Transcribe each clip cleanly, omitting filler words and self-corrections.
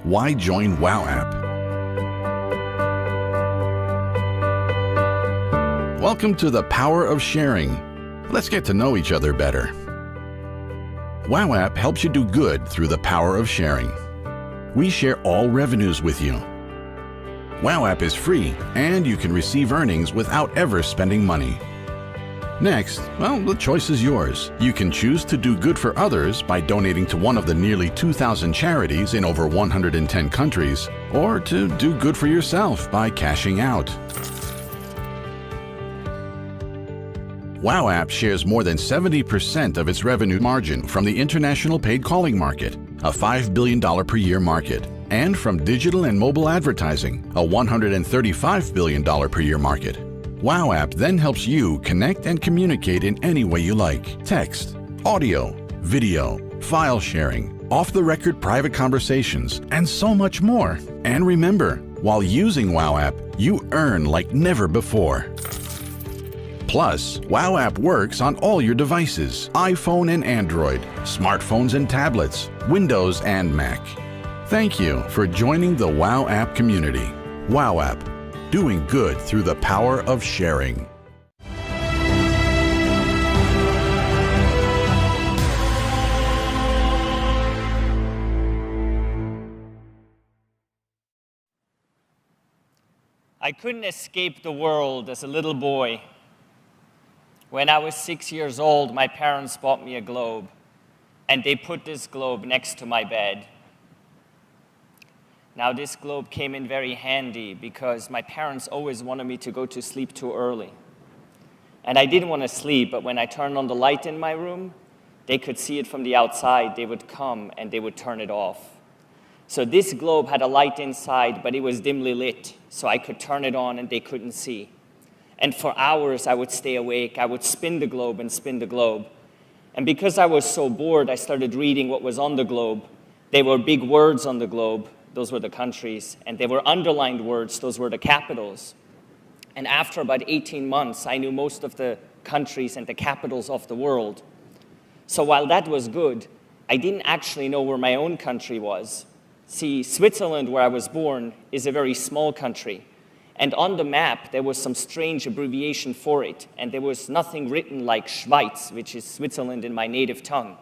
Why join WOW app? Welcome to the power of sharing. Let's get to know each other better. WOW app helps you do good through the power of sharing. We share all revenues with you. WOW app is free and you can receive earnings without ever spending money. Next, well, the choice is yours. You can choose to do good for others by donating to one of the nearly 2,000 charities in over 110 countries, or to do good for yourself by cashing out. WOW app shares more than 70% of its revenue margin from the international paid calling market, a $5 billion per year market, and from digital and mobile advertising, a $135 billion per year market. WOW app then helps you connect and communicate in any way you like: text, audio, video, file sharing, off-the-record private conversations, and so much more. And remember, while using WOW app, you earn like never before. Plus, WOW app works on all your devices: iPhone and Android, smartphones and tablets, Windows and Mac. Thank you for joining the WOW app community. WOW app, doing good through the power of sharing. I couldn't escape the world as a little boy. When I was 6 years old, my parents bought me a globe, and they put this globe next to my bed. Now, this globe came in very handy because my parents always wanted me to go to sleep too early. And I didn't want to sleep, but when I turned on the light in my room, they could see it from the outside. They would come and they would turn it off. So this globe had a light inside, but it was dimly lit, so I could turn it on and they couldn't see. And for hours, I would stay awake. I would spin the globe and spin the globe. And because I was so bored, I started reading what was on the globe. There were big words on the globe. Those were the countries. And there were underlined words. Those were the capitals. And after about 18 months, I knew most of the countries and the capitals of the world. So while that was good, I didn't actually know where my own country was. See, Switzerland, where I was born, is a very small country. And on the map, there was some strange abbreviation for it. And there was nothing written like Schweiz, which is Switzerland in my native tongue.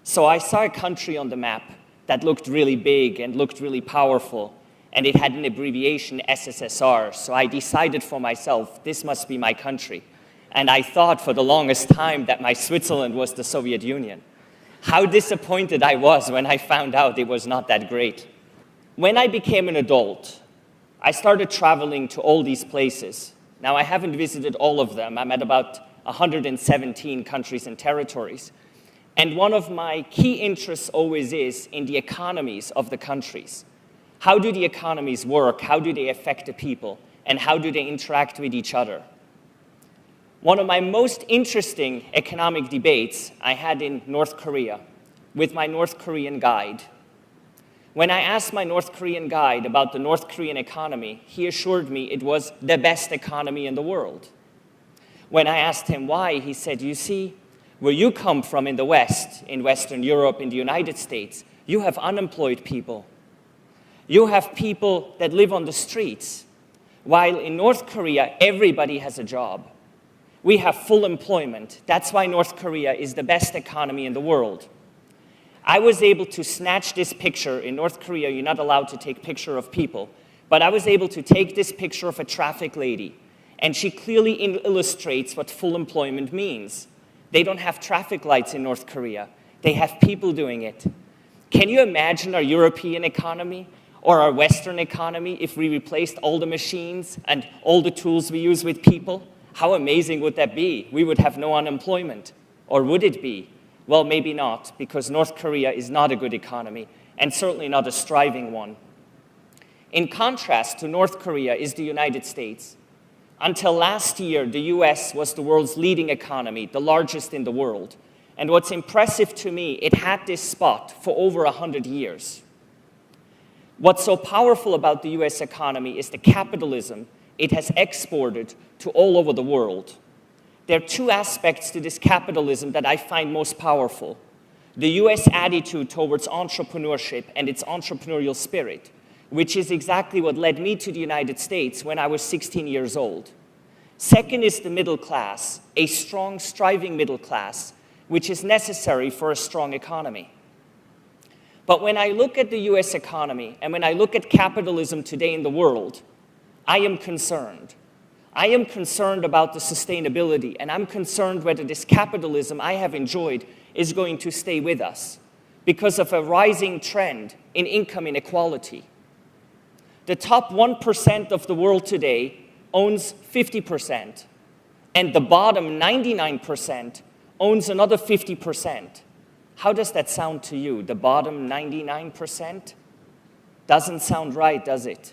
So I saw a country on the map that looked really big and looked really powerful. And it had an abbreviation, SSSR. So I decided for myself, this must be my country. And I thought for the longest time that my Switzerland was the Soviet Union. How disappointed I was when I found out it was not that great. When I became an adult, I started traveling to all these places. Now, I haven't visited all of them. I'm at about 117 countries and territories. And one of my key interests always is in the economies of the countries. How do the economies work? How do they affect the people? And how do they interact with each other? One of my most interesting economic debates I had in North Korea with my North Korean guide. When I asked my North Korean guide about the North Korean economy, he assured me it was the best economy in the world. When I asked him why, he said, you see, where you come from in the West, in Western Europe, in the United States, you have unemployed people. You have people that live on the streets, while in North Korea, everybody has a job. We have full employment. That's why North Korea is the best economy in the world. I was able to snatch this picture. In North Korea, you're not allowed to take picture of people. But I was able to take this picture of a traffic lady, and she clearly illustrates what full employment means. They don't have traffic lights in North Korea. They have people doing it. Can you imagine our European economy or our Western economy if we replaced all the machines and all the tools we use with people? How amazing would that be? We would have no unemployment. Or would it be? Well, maybe not, because North Korea is not a good economy, and certainly not a striving one. In contrast to North Korea is the United States. Until last year, the US was the world's leading economy, the largest in the world. And what's impressive to me, it had this spot for over 100 years. What's so powerful about the US economy is the capitalism it has exported to all over the world. There are two aspects to this capitalism that I find most powerful. the US attitude towards entrepreneurship and its entrepreneurial spirit, which is exactly what led me to the United States when I was 16 years old. Second is the middle class, a strong, striving middle class, which is necessary for a strong economy. But when I look at the US economy and when I look at capitalism today in the world, I am concerned. I am concerned about the sustainability, and I'm concerned whether this capitalism I have enjoyed is going to stay with us because of a rising trend in income inequality. The top 1% of the world today owns 50%, and the bottom 99% owns another 50%. How does that sound to you? The bottom 99%? Doesn't sound right, does it?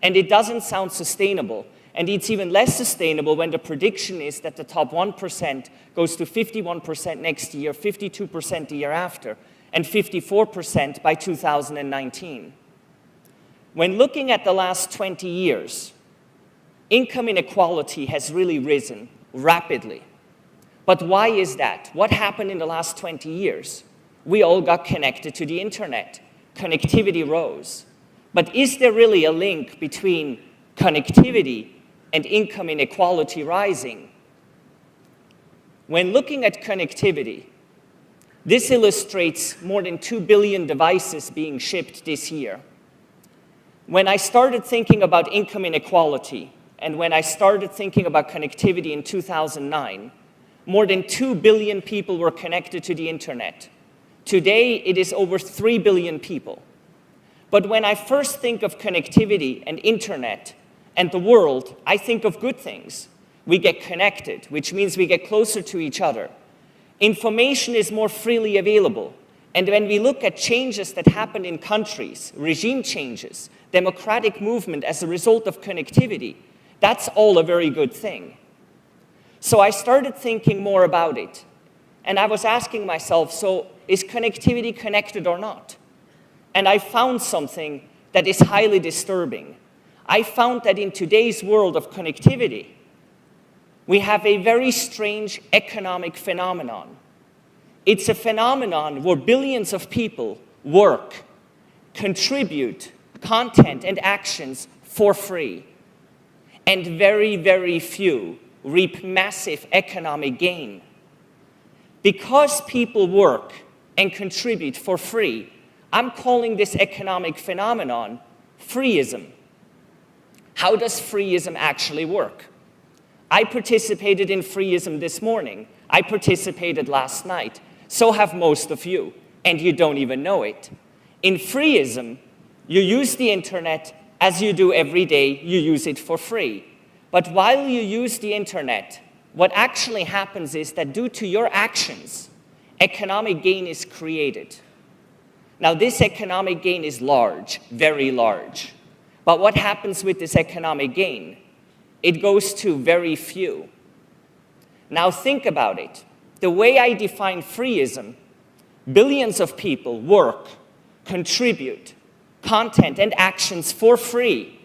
And it doesn't sound sustainable. And it's even less sustainable when the prediction is that the top 1% goes to 51% next year, 52% the year after, and 54% by 2019. When looking at the last 20 years, income inequality has really risen rapidly. But why is that? What happened in the last 20 years? We all got connected to the internet. Connectivity rose. But is there really a link between connectivity and income inequality rising? When looking at connectivity, this illustrates more than 2 billion devices being shipped this year. When I started thinking about income inequality, and when I started thinking about connectivity in 2009, more than 2 billion people were connected to the internet. Today, it is over 3 billion people. But when I first think of connectivity and internet and the world, I think of good things. We get connected, which means we get closer to each other. Information is more freely available. And when we look at changes that happen in countries, regime changes, democratic movement as a result of connectivity, that's all a very good thing. So I started thinking more about it. And I was asking myself, so is connectivity connected or not? And I found something that is highly disturbing. I found that in today's world of connectivity, we have a very strange economic phenomenon. It's a phenomenon where billions of people work, contribute content and actions for free, and very, very few reap massive economic gain. Because people work and contribute for free, I'm calling this economic phenomenon freeism. How does freeism actually work? I participated in freeism this morning. I participated last night. So have most of you, and you don't even know it. In freeism, you use the internet as you do every day. You use it for free. But while you use the internet, what actually happens is that due to your actions, economic gain is created. Now, this economic gain is large, very large. But what happens with this economic gain? It goes to very few. Now, think about it. The way I define freeism, billions of people work, contribute content and actions for free,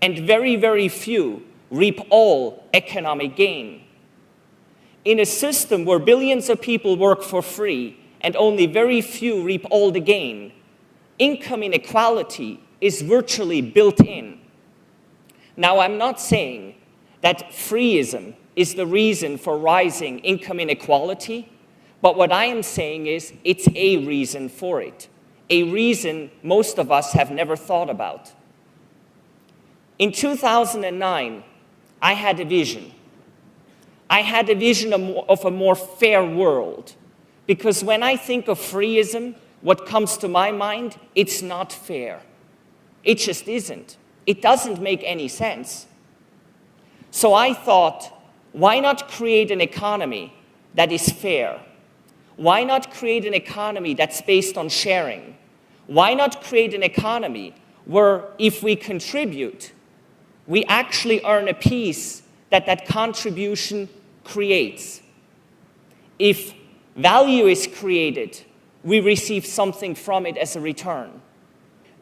and very, very few reap all economic gain. In a system where billions of people work for free and only very few reap all the gain, income inequality is virtually built in. Now, I'm not saying that freeism is the reason for rising income inequality, but what I am saying is it's a reason for it, a reason most of us have never thought about. In 2009, I had a vision. I had a vision of a more fair world, because when I think of freeism, what comes to my mind, it's not fair. It just isn't. It doesn't make any sense. So I thought, why not create an economy that is fair? Why not create an economy that's based on sharing? Why not create an economy where if we contribute, we actually earn a piece that that contribution creates? If value is created, we receive something from it as a return.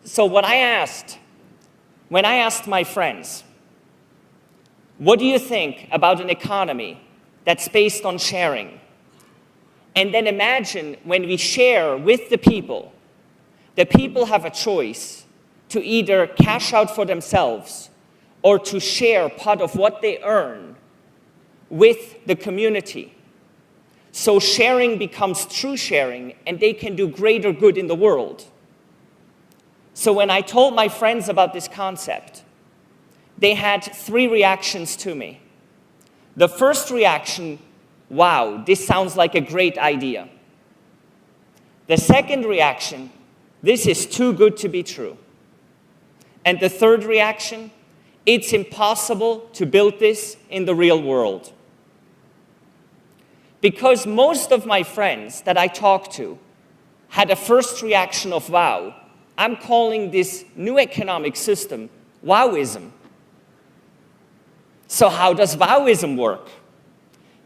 So when I asked my friends, what do you think about an economy that's based on sharing? And then imagine when we share with the people have a choice to either cash out for themselves or to share part of what they earn with the community. So sharing becomes true sharing, and they can do greater good in the world. So when I told my friends about this concept, they had 3 reactions to me. The first reaction, wow, this sounds like a great idea. The second reaction, this is too good to be true. And the third reaction, it's impossible to build this in the real world. Because most of my friends that I talked to had a first reaction of wow. I'm calling this new economic system wowism. So how does wowism work?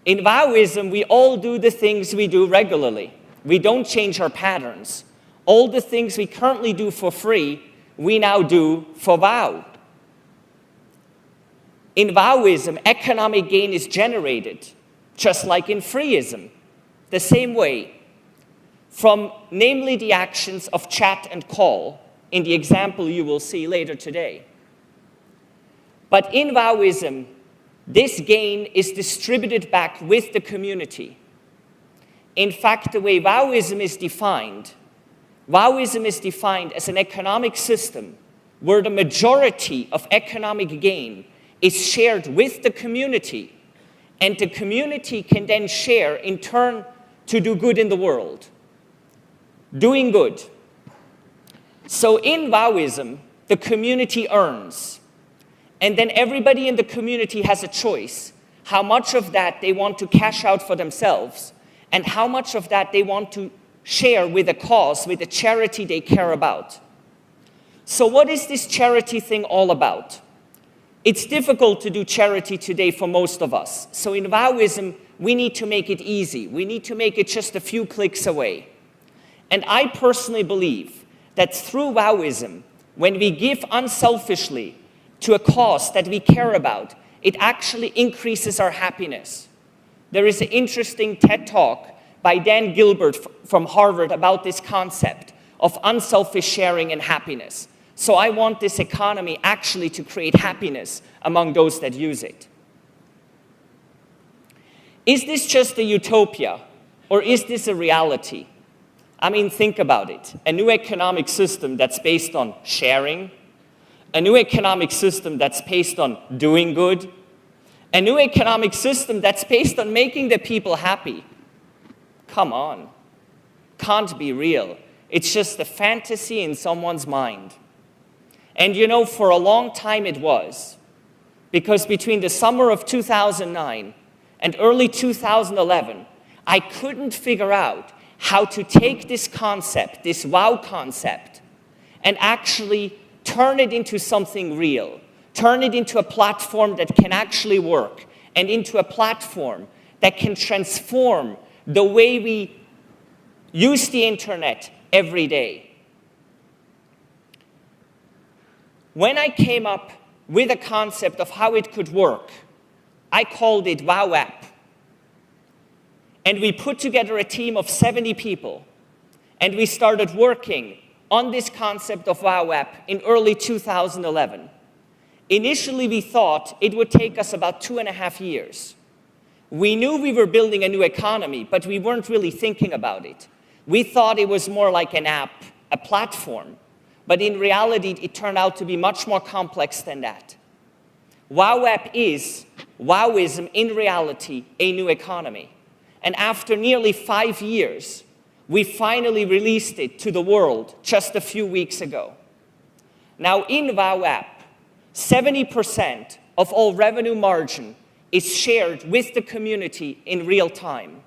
In wowism, we all do the things we do regularly. We don't change our patterns. All the things we currently do for free, we now do for wow. In wowism, economic gain is generated, just like in freeism, the same way, from namely the actions of chat and call, in the example you will see later today. But in wowism, this gain is distributed back with the community. In fact, the way wowism is defined as an economic system where the majority of economic gain is shared with the community, and the community can then share in turn to do good in the world. Doing good. So in wowism, the community earns. And then everybody in the community has a choice how much of that they want to cash out for themselves and how much of that they want to share with a cause, with a charity they care about. So what is this charity thing all about? It's difficult to do charity today for most of us. So in wowism, we need to make it easy. We need to make it just a few clicks away. And I personally believe that through wowism, when we give unselfishly to a cause that we care about, it actually increases our happiness. There is an interesting TED Talk by Dan Gilbert from Harvard about this concept of unselfish sharing and happiness. So I want this economy actually to create happiness among those that use it. Is this just a utopia, or is this a reality? I mean, think about it. A new economic system that's based on sharing, a new economic system that's based on doing good, a new economic system that's based on making the people happy. Come on. Can't be real. It's just a fantasy in someone's mind. And you know, for a long time it was. Because between the summer of 2009 and early 2011, I couldn't figure out how to take this concept, this wow concept, and actually turn it into something real. Turn it into a platform that can actually work, and into a platform that can transform the way we use the internet every day. When I came up with a concept of how it could work, I called it Wow App. And we put together a team of 70 people, and we started working on this concept of Wow App in early 2011. Initially, we thought it would take us about 2.5 years. We knew we were building a new economy, but we weren't really thinking about it. We thought it was more like an app, a platform. But in reality, it turned out to be much more complex than that. Wow App is, wowism in reality, a new economy. And after nearly 5 years, we finally released it to the world just a few weeks ago. Now in Wow App, 70% of all revenue margin is shared with the community in real time.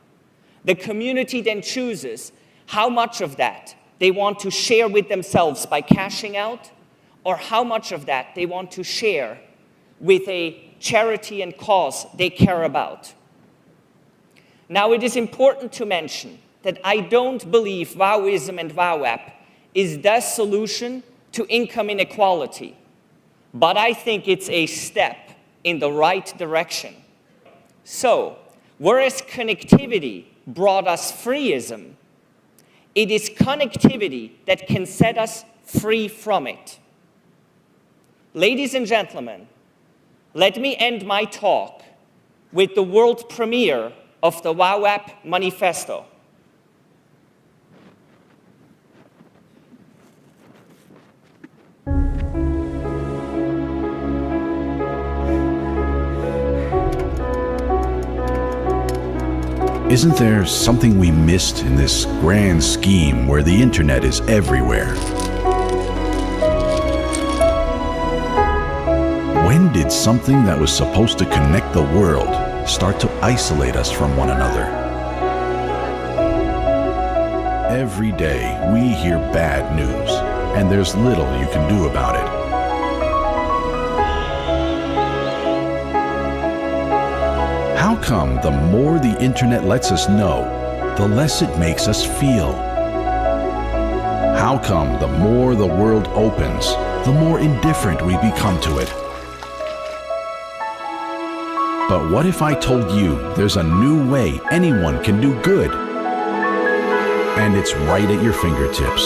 The community then chooses how much of that they want to share with themselves by cashing out, or how much of that they want to share with a charity and cause they care about. Now, it is important to mention that I don't believe wowism and Wow App is the solution to income inequality, but I think it's a step in the right direction. So, whereas connectivity brought us freeism. It is connectivity that can set us free from it. Ladies and gentlemen, let me end my talk with the world premiere of the WOW App Manifesto. Isn't there something we missed in this grand scheme where the internet is everywhere? When did something that was supposed to connect the world start to isolate us from one another? Every day we hear bad news, and there's little you can do about it. How come the more the internet lets us know, the less it makes us feel? How come the more the world opens, the more indifferent we become to it? But what if I told you there's a new way anyone can do good? And it's right at your fingertips.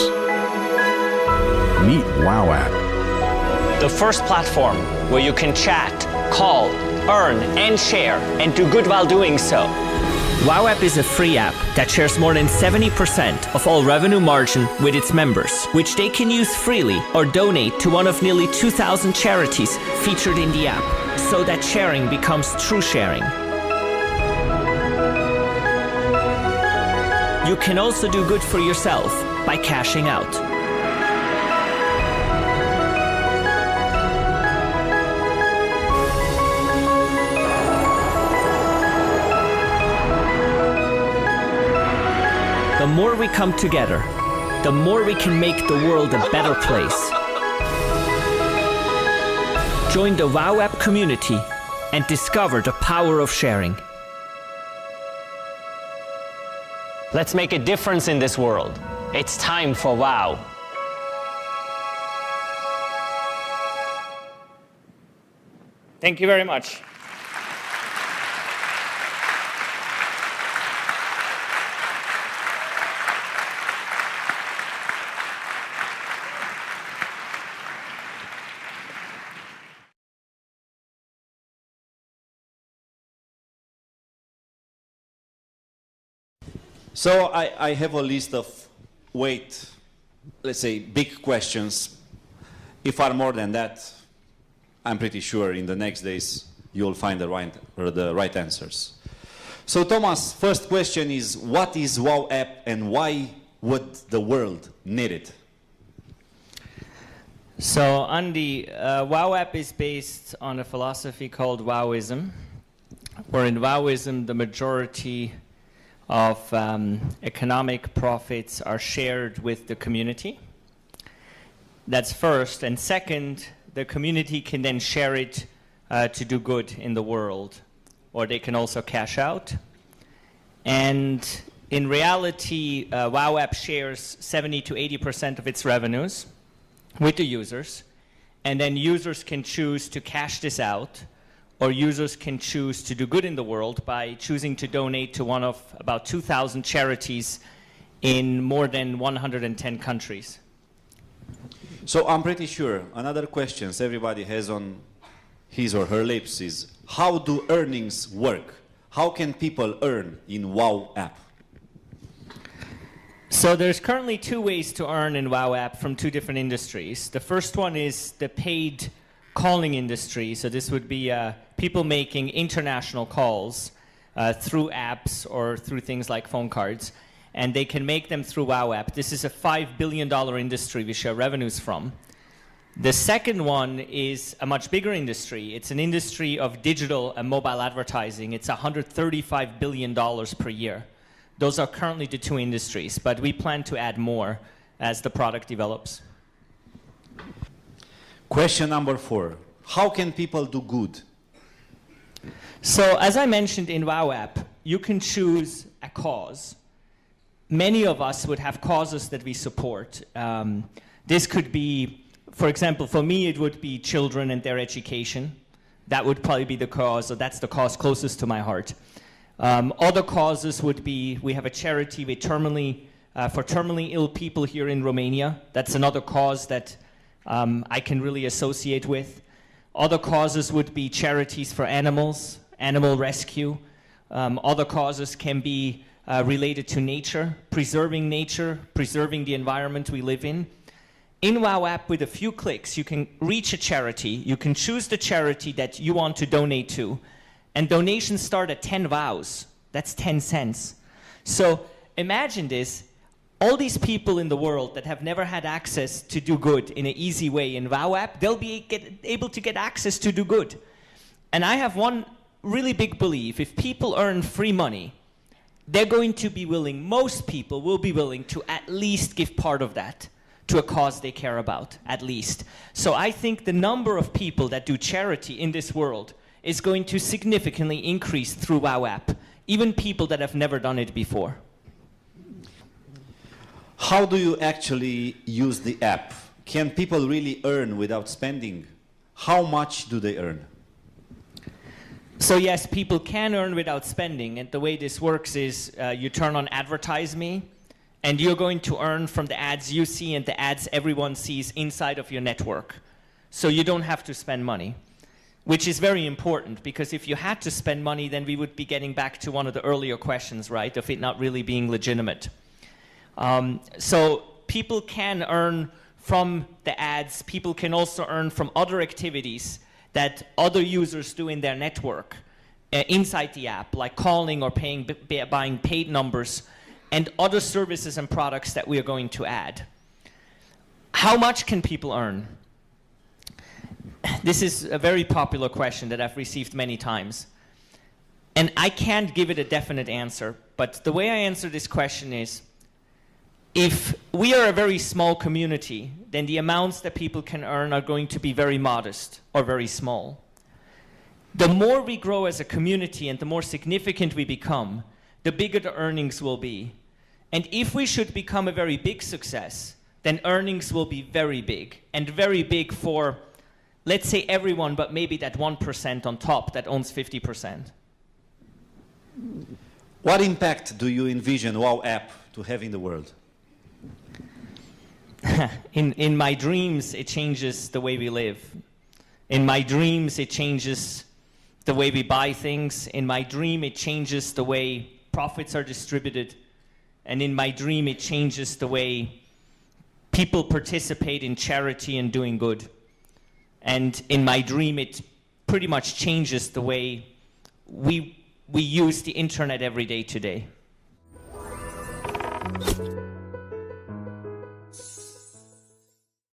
Meet WOW App. The first platform where you can chat, call, earn, and share, and do good while doing so. WOW App is a free app that shares more than 70% of all revenue margin with its members, which they can use freely or donate to one of nearly 2,000 charities featured in the app, so that sharing becomes true sharing. You can also do good for yourself by cashing out. The more we come together, the more we can make the world a better place. Join the WOW App community and discover the power of sharing. Let's make a difference in this world. It's time for WOW. Thank you very much. So I have a list of, let's say, big questions. If are more than that, I'm pretty sure in the next days you'll find the right answers. So Thomas, first question is, what is WOW App and why would the world need it? So Andy, WOW App is based on a philosophy called Wowism, where in Wowism the majority of economic profits are shared with the community. That's first. And second, the community can then share it to do good in the world, or they can also cash out. And in reality, WOW App shares 70 to 80% of its revenues with the users, and then users can choose to cash this out, or users can choose to do good in the world by choosing to donate to one of about 2,000 charities in more than 110 countries. So I'm pretty sure another question everybody has on his or her lips is, how do earnings work? How can people earn in WOW App? So there's currently two ways to earn in WOW App from two different industries. The first one is the paid calling industry. So this would be people making international calls through apps or through things like phone cards, and they can make them through WOW App. This is a $5 billion industry we share revenues from. The second one is a much bigger industry. It's an industry of digital and mobile advertising. It's $135 billion per year. Those are currently the two industries, but we plan to add more as the product develops. Question number 4. How can people do good? So as I mentioned in WOW App, you can choose a cause. Many of us would have causes that we support. This could be, for example, for me it would be children and their education. That would probably be the cause, or that's the cause closest to my heart. Other causes would be, we have a charity with for terminally ill people here in Romania. That's another cause that I can really associate with. Other causes would be charities for animals, animal rescue. Other causes can be related to nature, preserving the environment we live in. In WOW app, with a few clicks, you can reach a charity. You can choose the charity that you want to donate to. And donations start at 10 WOWs. That's 10 cents. So imagine this. All these people in the world that have never had access to do good in an easy way in WOW app, they'll be able to get access to do good. And I have one really big belief. If people earn free money, they're going to be willing, most people will be willing to at least give part of that to a cause they care about, at least. So I think the number of people that do charity in this world is going to significantly increase through WOW app, even people that have never done it before. How do you actually use the app? Can people really earn without spending? How much do they earn? So yes, people can earn without spending, and the way this works is you turn on Advertise Me, and you're going to earn from the ads you see and the ads everyone sees inside of your network. So you don't have to spend money, which is very important, because if you had to spend money, then we would be getting back to one of the earlier questions, right, of it not really being legitimate. So people can earn from the ads. People can also earn from other activities that other users do in their network inside the app, like calling or buying paid numbers, and other services and products that we are going to add. How much can people earn? This is a very popular question that I've received many times. And I can't give it a definite answer, but the way I answer this question is, if we are a very small community, then the amounts that people can earn are going to be very modest or very small. The more we grow as a community and the more significant we become, the bigger the earnings will be. And if we should become a very big success, then earnings will be very big, and very big for, let's say, everyone, but maybe that 1% on top that owns 50%. What impact do you envision WOW app to have in the world? In my dreams, it changes the way we live. In my dreams, it changes the way we buy things. In my dream, it changes the way profits are distributed. And in my dream, it changes the way people participate in charity and doing good. And in my dream, it pretty much changes the way we use the internet every day today.